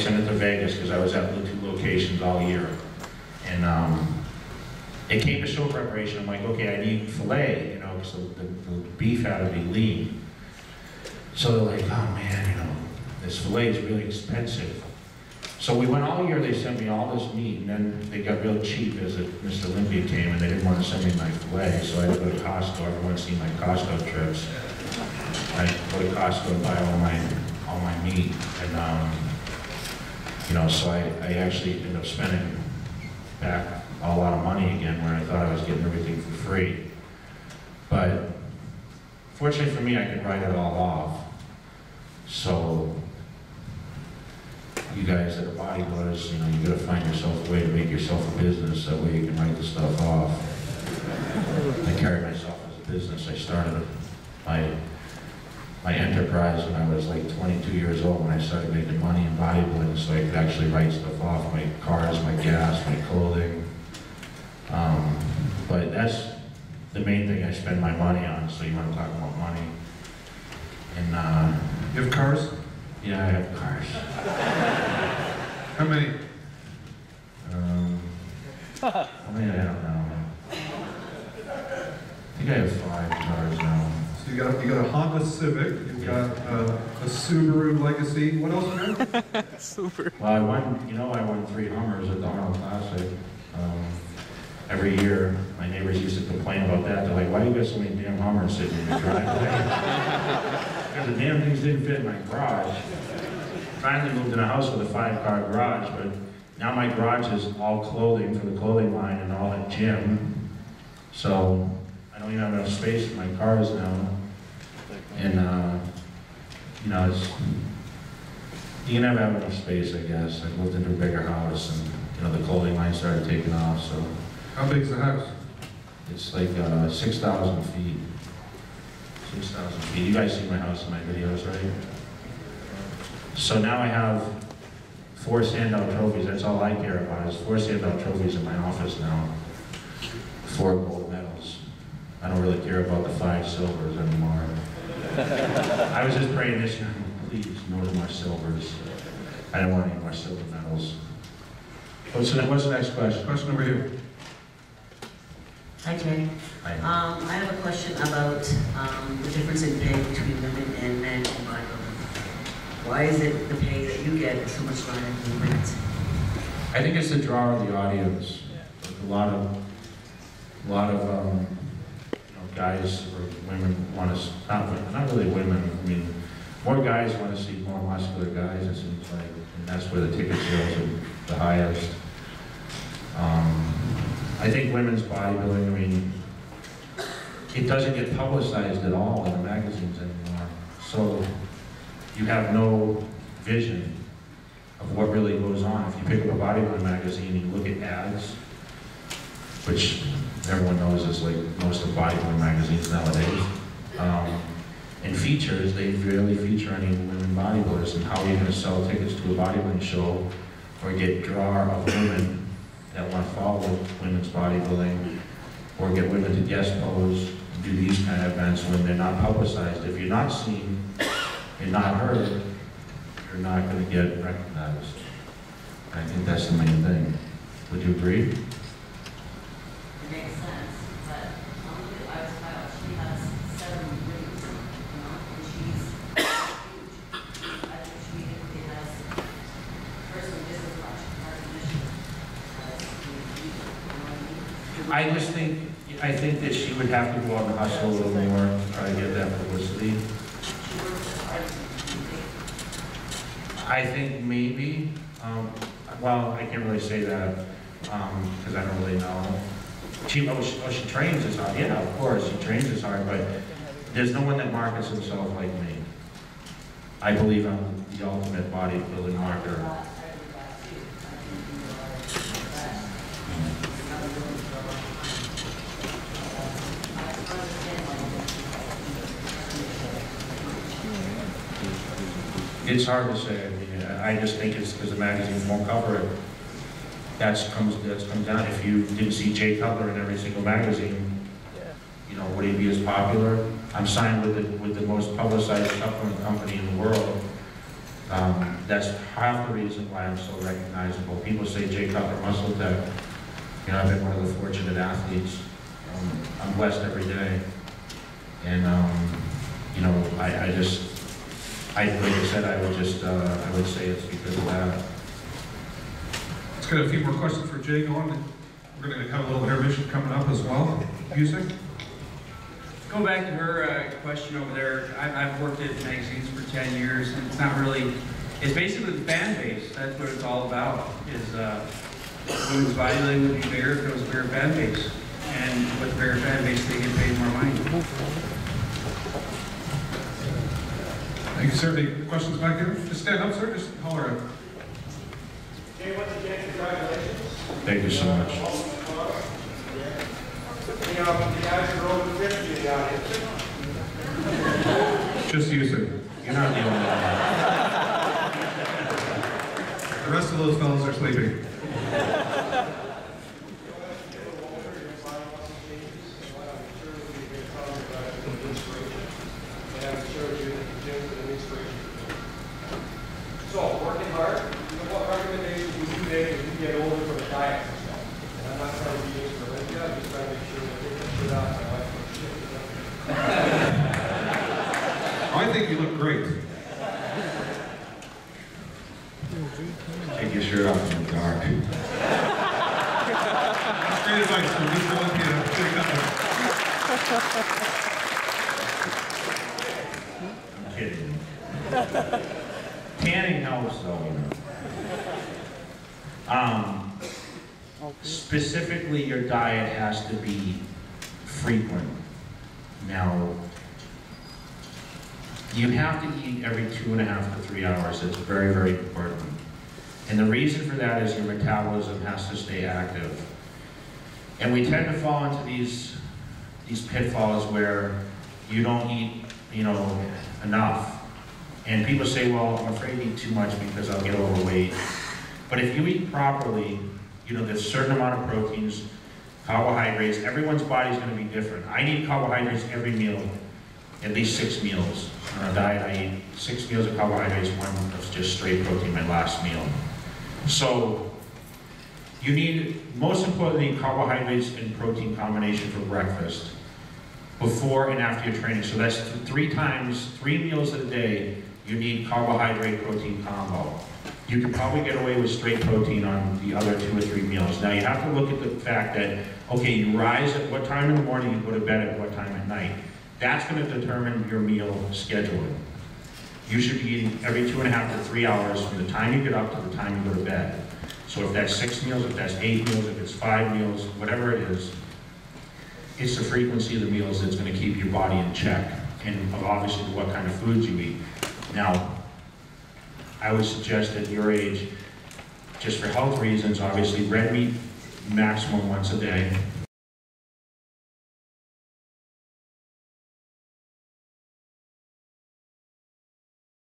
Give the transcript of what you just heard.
sent it to Vegas because I was at the 2 locations all year. And it came to show preparation. I'm like, okay, I need filet, you know, so the beef had to be lean. So they're like, oh man, you know, this filet is really expensive. So we went all year, they sent me all this meat, and then they got real cheap as Mr. Olympia came, and they didn't want to send me my filet, so I had to go to Costco. Everyone's seen my Costco trips. I go to Costco and buy all my meat, and you know, so I actually ended up spending back a lot of money again, where I thought I was getting everything for free. But fortunately for me, I could write it all off. So you guys that are bodybuilders, you know, you gotta find yourself a way to make yourself a business. That way you can write the stuff off. I carry myself as a business. I started my enterprise when I was like 22 years old, when I started making money in bodybuilding, so I could actually write stuff off: my cars, my gas, my clothing. But that's the main thing I spend my money on. So you want to talk about money? And you have cars? Yeah, I have cars. How many? How many? I don't know. I think I have 5 cars now. So you got a Honda Civic. You've got a Subaru Legacy. What else you got? Super. Well, I won 3 Hummers at the Arnold Classic. Every year, my neighbors used to complain about that. They're like, why do you got so many damn Hummers sitting in your driveway? Because the damn things didn't fit in my garage. Finally moved in a house with a 5-car garage, but now my garage is all clothing for the clothing line and all at gym. So I don't even have enough space for my cars now. And you know, you can never have enough space, I guess. I moved into a bigger house, and you know, the clothing line started taking off. So how big is the house? it's like 6,000 feet. 6,000 feet. You guys see my house in my videos, right? So now I have 4 standout trophies. That's all I care about, is 4 standout trophies in my office now. 4 gold medals. I don't really care about the 5 silvers anymore. I was just praying this year, please, no more silvers. I don't want any more silver medals. What's the next question? Question over here. Hi, Jay. Hi. I have a question about the difference in pay between women and men in bodybuilding. Why is it the pay that you get is so much higher than women's? I think it's the draw of the audience. A lot of you know, guys or women want to, not really women, I mean, more guys want to see more muscular guys, it seems like, and that's where the ticket sales are the highest. I think women's bodybuilding, I mean, it doesn't get publicized at all in the magazines anymore. So you have no vision of what really goes on. If you pick up a bodybuilding magazine and you look at ads, which everyone knows is like most of bodybuilding magazines nowadays, and features, they rarely feature any women bodybuilders. And how are you going to sell tickets to a bodybuilding show or get draw of women that want to follow women's bodybuilding, or get women to guest pose and do these kind of events when they're not publicized? If you're not seen, you're not heard, you're not going to get recognized. And I think that's the main thing. Would you agree? It makes sense, but I was found she has 7 rings, you know, and she's huge. I think she typically has personally just as much recognition as you know what I mean? I think that she would have to go out and hustle a little more to try to get that publicity. She works as hard as you think. I think maybe, well, I can't really say that because I don't really know. She trains as hard. Yeah, of course, she trains as hard, but there's no one that markets himself like me. I believe I'm the ultimate bodybuilding marketer. It's hard to say. I mean, I just think it's because the magazines won't cover it. That's comes down. If you didn't see Jay Cutler in every single magazine, you know, would he be as popular? I'm signed with the most publicized supplement company in the world. That's half the reason why I'm so recognizable. People say Jay Cutler Muscle Tech. You know, I've been one of the fortunate athletes. I'm blessed every day. And, you know, like I said, I would say it's because of that. Let's get a few more questions for Jay going. We're going to have a little intermission coming up as well. Music? Go back to her question over there. I've worked at magazines for 10 years, and it's not really, it's basically the fan base. That's what it's all about, is women's bodybuilding would be bigger if there was a bigger fan base. And with a bigger fan base, they get paid more money. Thank you, sir. Any questions back here? Just stand up, sir. Just holler out. Jay, once again, congratulations. Thank you so much. The guys are over 50 in the audience. Just you, sir. You're not the only one. The rest of those fellows are sleeping. So, working hard, what recommendations would you make as you get older for the diet and stuff? And I'm not trying to be instrumental, I'm just trying to make sure that they can shit out my wife for shit. I think you look great. Take your shirt off in the dark. That's great advice from Mr. Olympia. Jay Cutler. I'm kidding. Tanning helps though, you know. Specifically, your diet has to be frequent. Now, you have to eat every 2.5 to 3 hours. It's very, very important. And the reason for that is your metabolism has to stay active. And we tend to fall into these pitfalls where you don't eat, you know, enough. And people say, well, I'm afraid to eat too much because I'll get overweight. But if you eat properly, you know, there's a certain amount of proteins, carbohydrates. Everyone's body's going to be different. I need carbohydrates every meal, at least 6 meals. On a diet, I eat 6 meals of carbohydrates, 1 that's just straight protein, my last meal. So you need, most importantly, carbohydrates and protein combination for breakfast, before and after your training. So that's 3 meals a day, you need carbohydrate protein combo. You can probably get away with straight protein on the other 2 or 3 meals. Now you have to look at the fact that, okay, you rise at what time in the morning, you go to bed at what time at night. That's going to determine your meal scheduling. You should be eating every 2.5 to 3 hours from the time you get up to the time you go to bed. So if that's 6 meals, if that's 8 meals, if it's 5 meals, whatever it is, it's the frequency of the meals that's going to keep your body in check, and obviously what kind of foods you eat. Now, I would suggest at your age, just for health reasons, obviously red meat maximum once a day,